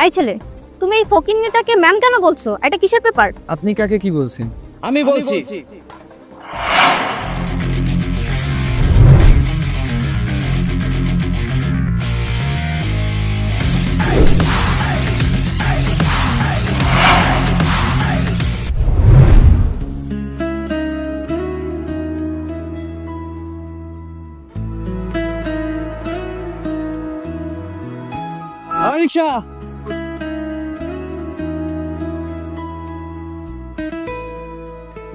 এই ছেলে, তুমি এই ফকিন্নিটাকে ম্যাম কেন বলছো? এটা কিসের পেপার? আপনি কাকে কি বলছেন? আমি বলছি। রিক্সা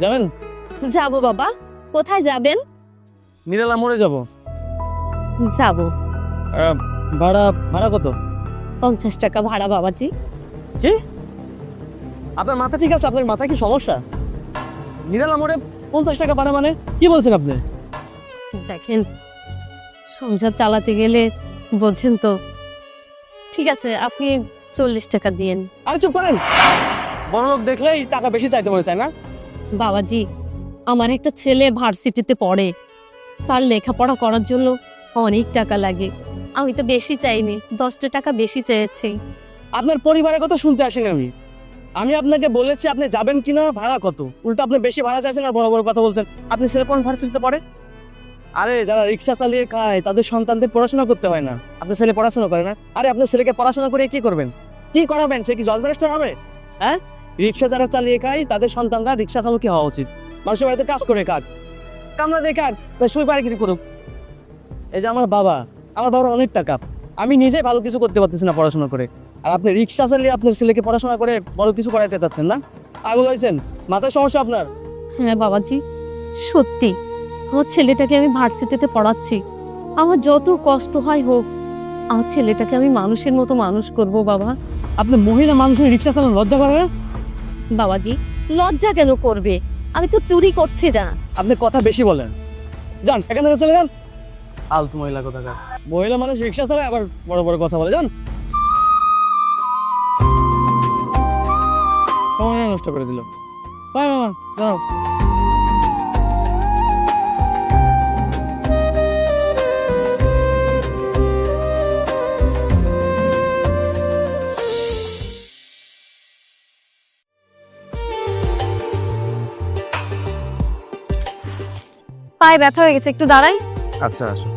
যাবেন? যাবো বাবা। কোথায় যাবেন? নিরালা মোড়ে যাবো। যাবো। ভাড়া ভাড়া কত? 50 টাকা ভাড়া বাবাজি। কি? আপনার মাথা ঠিক আছে? আপনার মাথা কি সমস্যা? নিরালা মোড়ে 50 টাকা ভাড়া মানে কি বলছেন আপনি? দেখেন, সংসার চালাতে গেলে বোঝেন তো। ঠিক আছে, আপনি 40 টাকা দিয়েন। আরে চুপ করেন। বড় লোক দেখলেই টাকা বেশি চাইতে মনে চায় না? বাবাজি, আমার একটা ছেলে ভার্সিটিতে পড়ে, তার লেখাপড়া করার জন্য অনেক টাকা লাগে। আমি তো বেশি চাইনি, 10 টাকা বেশি চেয়েছি। আপনার পরিবারের কথা শুনতে আসেনি আমি। আমি আপনাকে বলেছি আপনি যাবেন কিনা, ভাড়া কত। উল্টো আপনি বেশি ভাড়া চাইছেন আর বড় বড় কথা বলছেন। আপনি ছেলে কোন ভার্সিটিতে পড়ে? আরে যারা রিক্সা চালিয়ে খায় তাদের সন্তানদের পড়াশোনা করতে হয় না। আপনার ছেলে পড়াশোনা করে না? আরে আপনার ছেলেকে পড়াশোনা করে কি করবেন? কি করাবেন? সে কি জজ ব্যারিস্টার হবে? হ্যাঁ, রিক্সা যারা চালিয়ে খায় তাদের সন্তানরা রিক্সা চালকই হওয়া উচিত। মানুষের বাড়িতে কাজ করে কাজ কামলা দিয়ে কাজ, তাই শুই পারে কি করুক। এই যে আমার বাবার অনেক টাকা, আমি নিজেই ভালো কিছু করতে পারতেছি না পড়াশোনা করে। আর আপনি রিক্সা চালিয়ে আপনার ছেলেকে পড়াশোনা করে বড় কিছু করাইতে চাচ্ছেন না? পাগল হয়েছেন? মাথায় সমস্যা আপনার? হ্যাঁ বাবাজি, সত্যি আমার ছেলেটাকে আমি ভার্সিটিতে পড়াচ্ছি। আমার যত কষ্ট হয় হোক, আমার ছেলেটাকে আমি মানুষের মতো মানুষ করব বাবা। আপনি মহিলা মানুষের রিক্সা চালানো লজ্জা করে না? বাবাজি, লজ্জা কেন করবে? আমি তো চুরি করছি না। আপনি কথা বেশি বলেন। যান এখান থেকে চলে যান। আলতু মহিলা কোথাকার। মহিলা মানুষ রিক্সা চালায় আবার বড় বড় কথা বলে। যান। সময় নষ্ট করে দিল। বাই মামা, জানাও। পায়ে ব্যথা হয়ে গেছে, একটু দাঁড়াই। আচ্ছা আসো।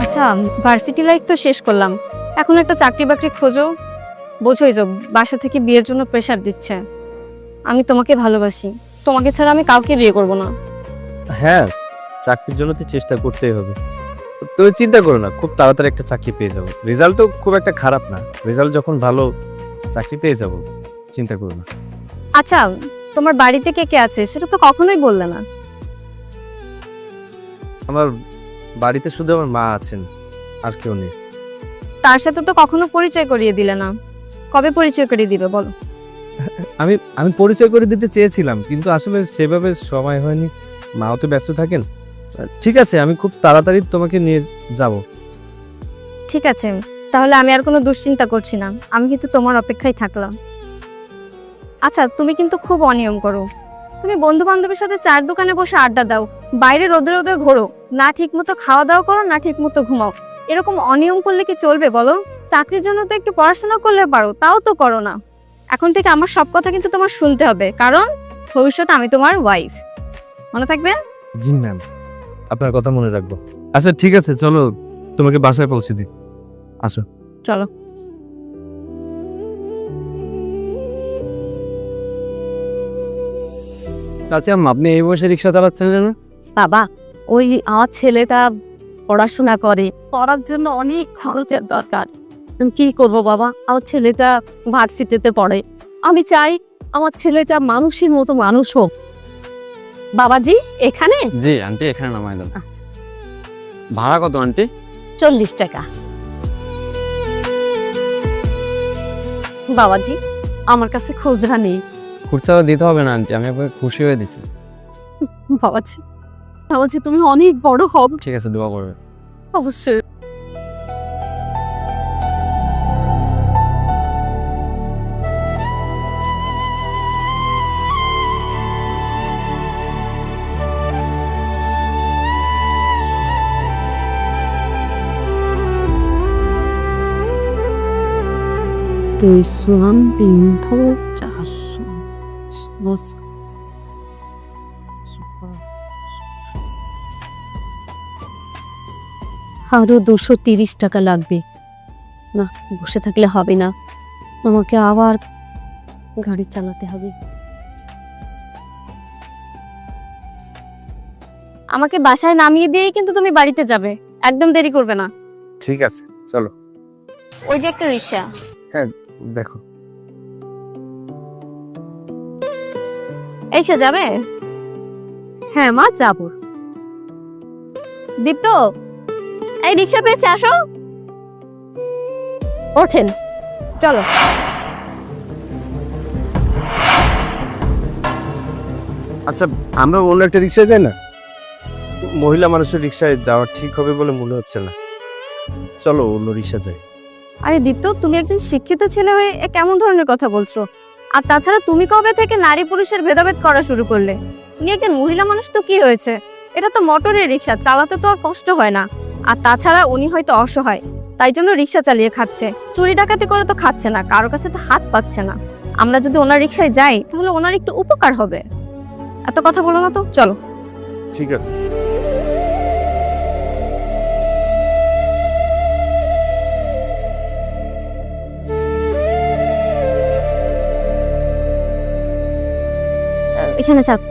আচ্ছা, ভার্সিটি লাইফ তো শেষ করলাম, এখন একটা চাকরি বাকরি খোঁজো। বোঝোই তো, বাসা থেকে বিয়ের জন্য প্রেশার দিচ্ছে। আমি তোমাকে ভালোবাসি, তোমাকে ছাড়া আমি কাউকে বিয়ে করব না। হ্যাঁ, চাকরির জন্য তো চেষ্টা করতেই হবে। তুমি চিন্তা করো না, খুব তাড়াতাড়ি একটা চাকরি পেয়ে যাবো। রেজাল্ট তো খুব একটা খারাপ না, রেজাল্ট যখন ভালো চাকরি পেয়ে যাবো, চিন্তা করো না। আচ্ছা, তোমার বাড়িতে কে কে আছে সেটা তো কখনোই বললে না। আমার বাড়িতে শুধু আমার মা আছেন, আর কেউ নেই। তার সাথে তো কখনো পরিচয় করিয়ে দিলে না। কবে পরিচয় করিয়ে দিবে বলো? আমি পরিচয় করে দিতে চেয়েছিলাম, কিন্তু আসলে সেভাবে সময় হয়নি, মাও তো ব্যস্ত থাকেন। ঠিক আছে, আমি খুব তাড়াতাড়ি তোমাকে নিয়ে যাব। ঠিক আছে, তাহলে আমি আর কোনো দুশ্চিন্তা করছি না, আমি কিন্তু তোমার অপেক্ষায় থাকলাম। আচ্ছা, তুমি কিন্তু খুব অনিয়ম করো। তুমি বন্ধু বান্ধবের সাথে চায়ের দোকানে বসে আড্ডা দাও, বাইরে রোদে রোদে ঘোরো, না ঠিক মতো খাওয়া দাওয়া করো, না ঠিক মতো ঘুমাও। এরকম অনিয়ম করলে কি চলবে বলো? চাকরির জন্য তো একটু পড়াশোনা করলে পারো, তাও তো করো না। এখন থেকে আমার সব কথা কিন্তু তোমার শুনতে হবে, কারণ ভবিষ্যতে আমি তোমার ওয়াইফ, মনে থাকবে? জি ম্যাম, আপনার কথা মনে রাখবো। আচ্ছা ঠিক আছে, চলো তোমাকে বাসায় পৌঁছে দিই। আসো। চলো। চাচি আম্মা, আপনি এই বয়সে রিক্সা চালাচ্ছেন না? বাবা, ওই আমার ছেলেটা পড়াশোনা করে, পড়ার জন্য অনেক খরচের দরকার। কি করব বাবা, আমার ছেলেটা ভার্সিটিতে পড়ে। আমি চাই আমার ছেলেটা মানুষের মতো মানুষ হোক। বাবাজি, এখানে? জি আন্টি, এখানে নামাই দেন। আচ্ছা, ভাড়া কত আন্টি? 40 টাকা। বাবাজি, আমার কাছে খুচরা নেই। খুচরা দিতে হবে না আন্টি, আমি আপনাকে খুশি হয়ে দিছি। বাবাজি, বাবাজি তুমি অনেক বড় হব। ঠিক আছে, দোয়া করবে। অবশ্যই। 对酸饼头加酸sauce。আরো 230 টাকা লাগবে। না, বসে থাকলে হবে না, আমাকে আবার গাড়ি চালাতে হবে। আমাকে বাসায় নামিয়ে দিয়েই কিন্তু তুমি বাড়িতে যাবে, একদম দেরি করবে না। ঠিক আছে, চলো। ওই যে একটা রিক্সা। হ্যাঁ, দেখো। এই সে যাবে? হ্যাঁ মা, যাবো। দীপ্ত, এই রিক্সা পেয়েছে, আসো। ওঠেন, চলো। আচ্ছা, আমরা অন্য একটা রিক্সায় যাই না? মহিলা মানুষের রিক্সায় যাওয়া ঠিক হবে বলে মনে হচ্ছে না। চলো অন্য রিক্সা যাই। আরে দীপ্ত, তুমি একজন শিক্ষিত ছেলে হয়ে এ কেমন ধরনের কথা বলছো? আর তাছাড়া তুমি কবে থেকে নারী পুরুষের ভেদাভেদ করা শুরু করলে? তুমি একজন মহিলা মানুষ তো কি হয়েছে? এটা তো মোটরের রিক্সা, চালাতে তো আর কষ্ট হয় না। আর তাছাড়া উনি হয়তো অসহায়, তাই জন্য রিক্সা চালিয়ে খাচ্ছে। চুরি ডাকাতি করে তো খাচ্ছে না, কারো কাছে তো হাত পাচ্ছে না। আমরা যদি ওনার রিক্সায় যাই তাহলে ওনার একটু উপকার হবে। এত কথা বলো না তো, চলো। ঠিক আছে। এখানে চাপ।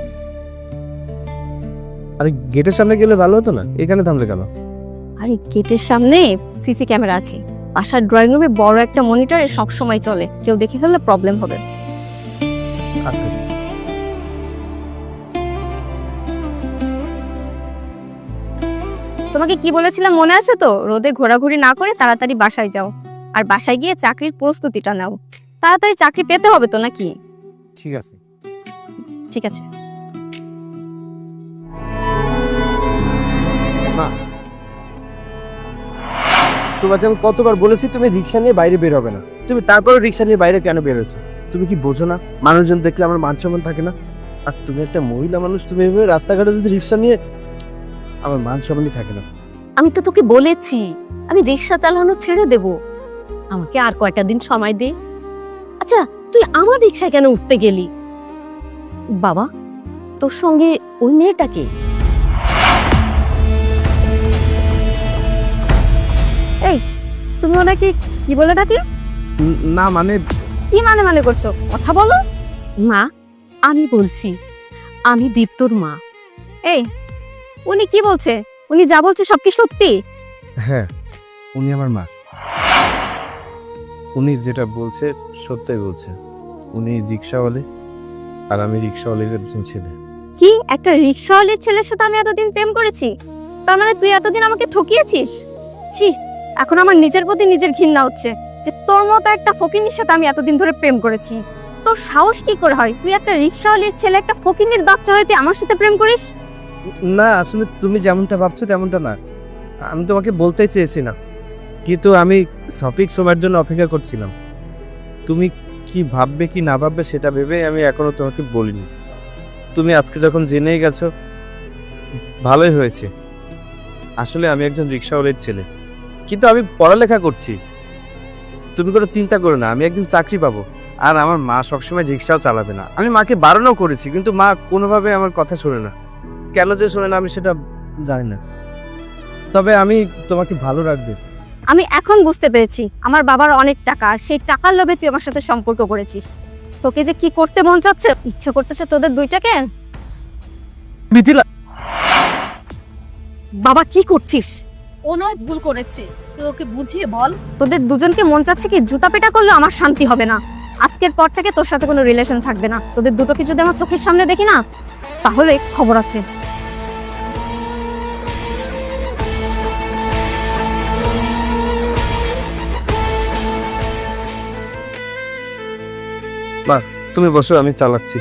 আরে গেটের সামনে গেলে ভালো হতো না? এখানে থামলে কেন? আরে গেটের সামনে সিসি ক্যামেরা আছে, বাসার ড্রয়িং রুমে বড় একটা মনিটরে সব সময় চলে, কেউ দেখে ফেললে প্রবলেম হবে। আচ্ছা। তোমাকে কি বলেছিলাম মনে আছে তো? রোদে ঘোরাঘুরি না করে তাড়াতাড়ি বাসায় যাও, আর বাসায় গিয়ে চাকরির প্রস্তুতিটা নাও। তাড়াতাড়ি চাকরি পেতে হবে তো, নাকি? ঠিক আছে। ঠিক আছে। মা, তোমাকে আমি কতবার বলেছি তুমি রিক্সা নিয়ে বাইরে বের হবে না, তুমি তারপরে রিক্সা নিয়ে বাইরে কেন বেরোছো? তুমি কি বোঝো না মানুষজন দেখলে আমার মান সম্মান থাকে না? আর তুমি একটা মহিলা মানুষ, তুমি এভাবে রাস্তাঘাটে যদি রিক্সা নিয়ে, আমার মান সম্মানই থাকে না। আমি তো তোকে বলেছি আমি রিক্সা চালানো ছেড়ে দেব, আমাকে আর কয়টা দিন সময় দে। আচ্ছা, তুই আমার রিক্সায় কেন উঠতে গেলি? বাবা, তোর সঙ্গে ওই মেয়েটাকে? তুমি ওনাকে কি বলে ডাকলে? না মানে, কি মানে মানে করছো? কথা বলো। মা, আমি বলছি আমি দীপ্তর মা। এই, উনি কি বলছে? উনি যা বলছে সব কি সত্যি? হ্যাঁ, উনি আমার মা। উনি যেটা বলছে সত্যই বলছে। উনি রিক্সাওয়ালি, আর আমি রিক্সাওয়ালির একজন ছেলে। কি, একটা রিক্সাওয়ালার ছেলের সাথে আমি এতদিন প্রেম করেছি? তার মানে তুই এতদিন আমাকে ঠকিয়েছিস? ছি, এখন আমার নিজের প্রতি নিজের ঘৃণা হচ্ছে যে তোর মতো একটা ফকিনীর সাথে আমি এতদিন ধরে প্রেম করেছি। তোর সাহস কি করে হয়? তুই একটা রিক্সাওয়ালার ছেলে, একটা ফকিনীর বাচ্চা হয়ে তুই আমার সাথে প্রেম করিস? না, আসলে তুমি যেমনটা ভাবছো তেমনটা না। আমি তোমাকে বলতেই চেয়েছি না, কিন্তু আমি সঠিক সময়ের জন্য অপেক্ষা করছিলাম। তুমি কি ভাববে কি না ভাববে সেটা ভেবে আমি এখনো তোমাকে বলিনি। তুমি আজকে যখন জেনেই গেছো, ভালোই হয়েছে। আসলে আমি একজন রিক্সাওয়ালার ছেলে, কিন্তু আমি পড়ালেখা করছি। তুমি কোনো চিন্তা করো না, আমি একদিন চাকরি পাবো। আর আমার মা সবসময় রিক্সাও চালাবে না। আমি মাকে বারণও করেছি, কিন্তু মা কোনোভাবে আমার কথা শোনে না। কেন যে শোনে না আমি সেটা জানি না। তবে আমি তোমাকে ভালো রাখবে। আমি এখন বুঝতে পেরেছি আমার বাবার অনেক টাকা, আর সেই টাকার লোভে তুই আমার সাথে সম্পর্ক করেছিস। তোকে যে কি করতে মন চাচ্ছে, ইচ্ছে করতেছে তোদের দুইটাকে। মিথিলা, বাবা কি করছিস? ও নয় ভুল করেছে, তুই ওকে বুঝিয়ে বল। তোদের দুজনকে মন চাচ্ছে কি জুতা পেটা করলে আমার শান্তি হবে না। আজকের পর থেকে তোর সাথে কোনো রিলেশন থাকবে না। তোদের দুটোকে যদি আমার চোখের সামনে দেখি না, তাহলে খবর আছে। তুমি বসো, আমি চালাচ্ছি।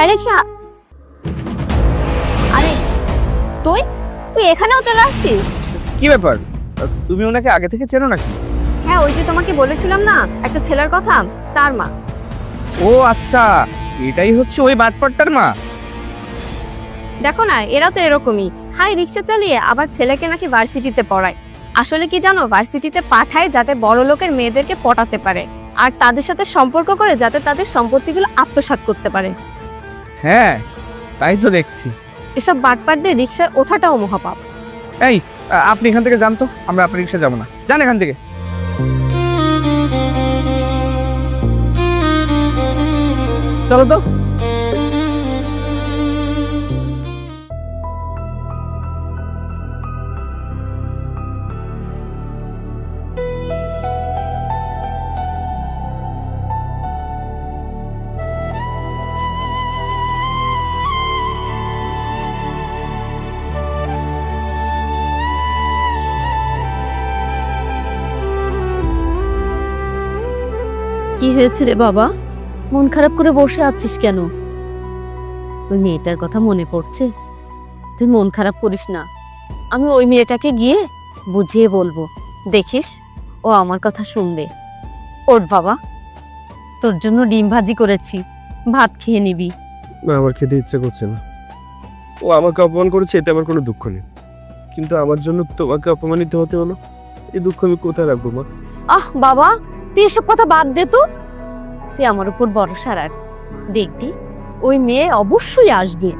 আলেক্সা, আরে তুই তুই এখানেও চলে আসছিস? কি ব্যাপার, তুমি ওনাকে আগে থেকে চেনো নাকি? হ্যাঁ, ওই যে তোমাকে বলেছিলাম না একটা ছেলের কথা, তার মা। ও আচ্ছা, এটাই হচ্ছে ওই বাটপারটার মা। দেখো না, এরা তো এরকমই, খাই রিক্সা চালিয়ে আবার ছেলেকে নাকি ভার্সিটিতে পড়ায়। আসলে কি জানো, ভার্সিটিতে পাঠায় যাতে বড় লোকের মেয়েদেরকে পটাতে পারে, আর তাদের সাথে সম্পর্ক করে যাতে তাদের সম্পত্তিগুলো আত্মসাৎ করতে পারে। হ্যাঁ, তাই তো দেখছি। এসব বাটপারদের রিক্সায় ওঠাটাও মহাপাপ। এই, আপনি এখান থেকে যান তো, আমরা আপনার রিক্সা যাবো না, যান এখান থেকে। চলো তো। কি হয়েছে রে বাবা, মন খারাপ করে বসে আছিস কেন? ওই মেয়েটার কথা মনে পড়ছে? তুই মন খারাপ করিস না, আমি ওই মেয়েটাকে গিয়ে বুঝিয়ে বলবো, দেখিস ও আমার কথা শুনবে। ওঠ বাবা, তোর জন্য ডিম ভাজি করেছি, ভাত খেয়ে নিবি। না, আমার খেতে ইচ্ছে করছে না। ও আমাকে অপমান করেছে, এতে আমার কোনো দুঃখ নেই, কিন্তু আমার জন্য তোমাকে অপমানিত হতে হলো, এই দুঃখ আমি কোথায় রাখবো মা? আহ বাবা, তুই এসব কথা বাদ দে তো, তুই আমার উপর ভরসা রাখ, দেখবি ওই মেয়ে অবশ্যই আসবে।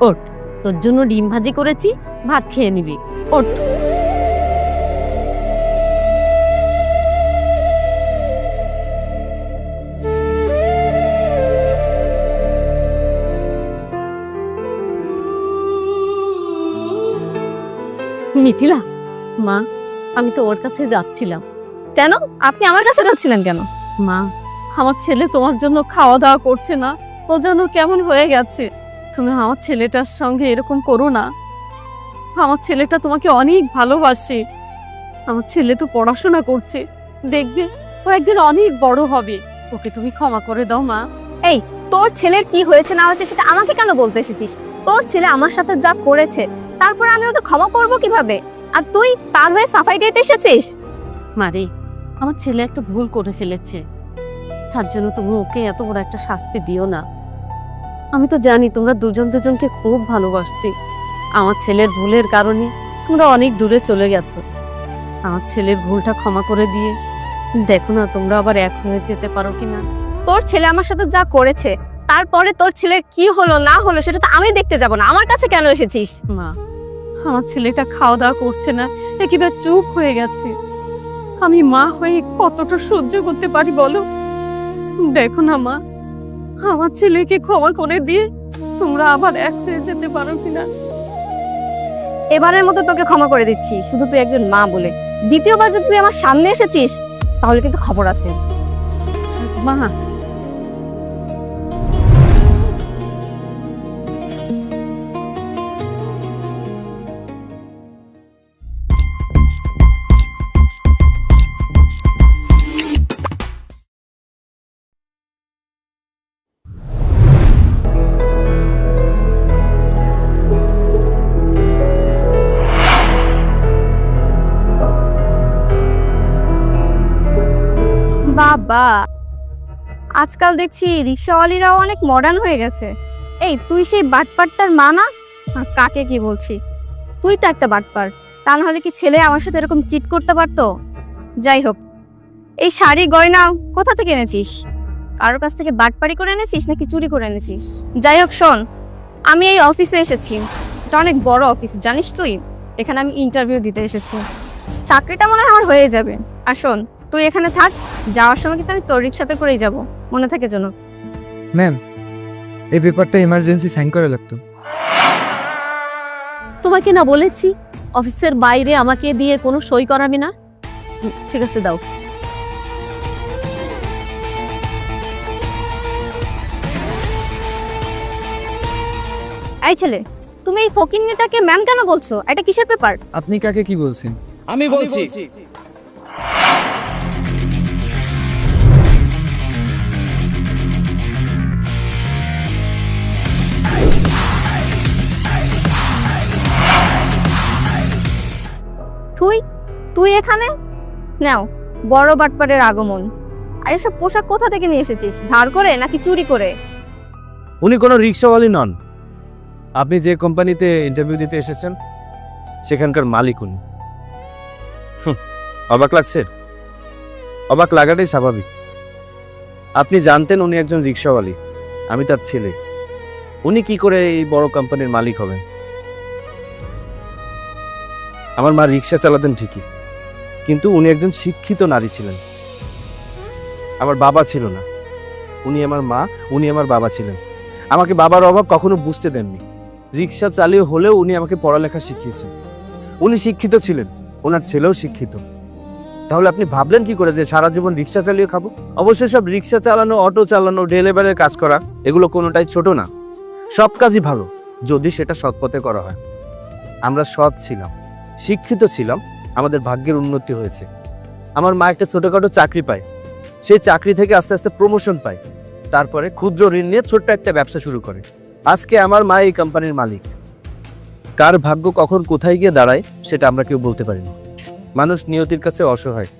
ওঠ, তোর জন্য ডিম ভাজি করেছি, ভাত খেয়ে নিবি। ওঠ। মিথিলা, মা, আমি তো ওর কাছে যাচ্ছিলাম। কেন? আপনি আমার কাছে যাচ্ছিলেন কেন? মা, আমার ছেলে তোমার জন্য খাওয়া দাওয়া করছে না, ও যেন কেমন হয়ে গেছে। তুমি আমার ছেলেটার সঙ্গে এরকম করো না, আমার ছেলেটা তোমাকে অনেক ভালোবাসে। আমার ছেলে তো পড়াশোনা করছে, দেখবে ও একদিন অনেক বড় হবে, ওকে তুমি ক্ষমা করে দাও মা। এই, তোর ছেলের কি হয়েছে না হয়েছে সেটা আমাকে কেন বলতে এসেছিস? তোর ছেলে আমার সাথে যা করেছে, তারপর আমি ওকে ক্ষমা করব কিভাবে? আর তুই তার হয়ে সাফাই দিতে এসেছিস? মারে, আমার ছেলে একটা ভুল করে ফেলেছে, তার জন্য তুমি ওকে এত বড় একটা শাস্তি দিও না। আমি তো জানি তোমরা দুজন দুজনকে খুব ভালোবাসতে, আমার ছেলের ভুলের কারণে তোমরা অনেক দূরে চলে গেছো। আমার ছেলের ভুলটা ক্ষমা করে দিয়ে দেখো না তোমরা আবার এক হয়ে যেতে পারো কিনা। তোর ছেলে আমার সাথে যা করেছে, তারপরে তোর ছেলের কি হলো না হলো সেটা তো আমি দেখতে যাব না, আমার কাছে কেন এসেছিস? মা, আমার ছেলেটা খাওয়া দাওয়া করছে না, একেবারে চুপ হয়ে গেছে। আমি মা হয়ে কতটা সহ্য করতে পারি বলো? দেখো না মা, আমার ছেলেকে ক্ষমা করে দিয়ে তোমরা আবার এক হয়ে যেতে পারো কিনা। এবারের মতো তোকে ক্ষমা করে দিচ্ছি, শুধু তুই একজন মা বলে। দ্বিতীয়বার যদি তুই আমার সামনে এসেছিস তাহলে কিন্তু খবর আছে। মা, বাবা, আজকাল দেখছি রিক্সাওয়ালিরাও অনেক মডার্ন হয়ে গেছে। এই, তুই সেই বাটপারটার মা না? আর কাকে কি বলছি, তুই তো একটা বাটপার, তা নাহলে কি ছেলে আমার সাথে এরকম চিট করতে পারতো? যাই হোক, এই শাড়ি গয়না কোথা থেকে এনেছিস? কারোর কাছ থেকে বাটপারি করে এনেছিস নাকি চুরি করে এনেছিস? যাই হোক শোন, আমি এই অফিসে এসেছি, এটা অনেক বড় অফিস জানিস তুই, এখানে আমি ইন্টারভিউ দিতে এসেছি, চাকরিটা মনে হয় আমার হয়ে যাবে। আর শোন, তুই এখানে থাক, যাওয়ার সময় কিন্তু আমি তোর রিক্সাতে করেই যাব, মনে থাকে যেন। ম্যাম, এই পেপারটা এমার্জেন্সি সাইন করা লাগতো। তোমাকে না বলেছি অফিসের বাইরে আমাকে দিয়ে কোনো সই করাবি না? ঠিক আছে, দাও। এই ছেলে, তুমি এই ফকিন্নিটাকে ম্যাম কেন বলছো? এটা কিসের পেপার? আপনি কাকে কি বলছেন? আমি বলছি, তুই এখানে? নাও, বড় বাটপারের আগমন। আর এসব পোশাক কোথা থেকে নিয়ে এসেছিস? ধার করে নাকি চুরি করে? উনি কোনো রিক্সাওয়ালি নন। আপনি যে কোম্পানিতে ইন্টারভিউ দিতে এসেছেন সেখানকার মালিক উনি। অবাক লাগছে? অবাক লাগাটাই স্বাভাবিক। আপনি জানতেন উনি একজন রিক্সাওয়ালি, আমি তার ছেলে। উনি কি করে এই বড় কোম্পানির মালিক হবেন? আমার মা রিক্সা চালাতেন ঠিকই, কিন্তু উনি একজন শিক্ষিত নারী ছিলেন। আমার বাবা ছিল না। উনি আমার মা, উনি আমার বাবা ছিলেন। আমাকে বাবার অভাব কখনো বুঝতে দেননি। রিক্সা চালিয়ে হলেও উনি আমাকে পড়ালেখা শিখিয়েছেন। উনি শিক্ষিত ছিলেন, ওনার ছেলেও শিক্ষিত। তাহলে আপনি ভাবলেন কি করে যে সারা জীবন রিক্সা চালিয়ে খাবো? অবশ্যই সব রিক্সা চালানো, অটো চালানো, ডেলিভারির কাজ করা, এগুলো কোনোটাই ছোট না। সব কাজই ভালো যদি সেটা সৎ পথে করা হয়। আমরা সৎ ছিলাম, শিক্ষিত ছিলাম, আমাদের ভাগ্যের উন্নতি হয়েছে। আমার মা একটা ছোটখাটো চাকরি পায়, সেই চাকরি থেকে আস্তে আস্তে প্রমোশন পায়, তারপরে ক্ষুদ্র ঋণ নিয়ে ছোট্ট একটা ব্যবসা শুরু করে। আজকে আমার মা এই কোম্পানির মালিক। কার ভাগ্য কখন কোথায় গিয়ে দাঁড়ায় সেটা আমরা কেউ বলতে পারি না। মানুষ নিয়তির কাছে অসহায়,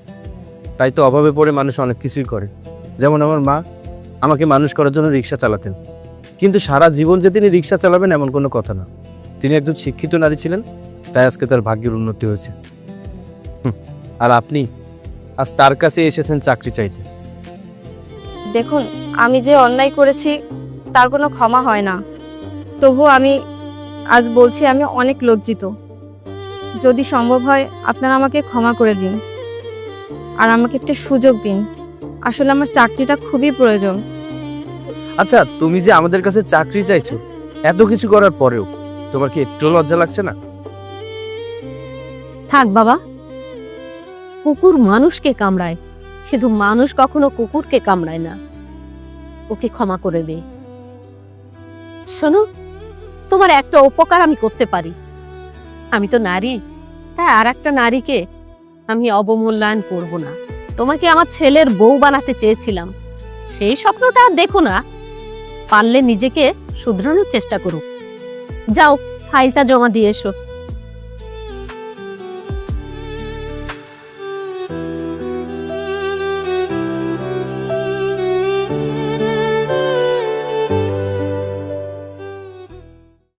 তাই তো অভাবে পড়ে মানুষ অনেক কিছুই করে। যেমন আমার মা আমাকে মানুষ করার জন্য রিক্সা চালাতেন, কিন্তু সারা জীবন যে তিনি রিক্সা চালাবেন এমন কোনো কথা না। তিনি একজন শিক্ষিত নারী ছিলেন, তাই আজকে তার ভাগ্যের উন্নতি হয়েছে। আর আপনি আজ তার কাছে এসেছেন চাকরি চাইতে। দেখুন, আমি যে অন্যায় করেছি তার কোনো ক্ষমা হয় না। তবু আমি আজ বলছি আমি অনেক লজ্জিত। যদি সম্ভব হয় আপনারা আমাকে ক্ষমা করে দিন আর আমাকে একটা সুযোগ দিন। আসলে আমার চাকরিটা খুবই প্রয়োজন। আচ্ছা, তুমি যে আমাদের কাছে চাকরি চাইছো, এত কিছু করার পরেও তোমার কি একটু লজ্জা লাগছে না? থাক বাবা, কুকুর মানুষকে কামড়ায়, কিন্তু মানুষ কখনো কুকুরকে কামড়ায় না। ওকে ক্ষমা করে দে। শোনো, তোমার একটা উপকার আমি করতে পারি। আমি তো নারী, তাই আর একটা নারীকে আমি অবমূল্যায়ন করব না। তোমাকে আমার ছেলের বউ বানাতে চেয়েছিলাম, সেই স্বপ্নটা আর দেখো না। পারলে নিজেকে শুধরানোর চেষ্টা করো। যাও, ফাইলটা জমা দিয়ে এসো।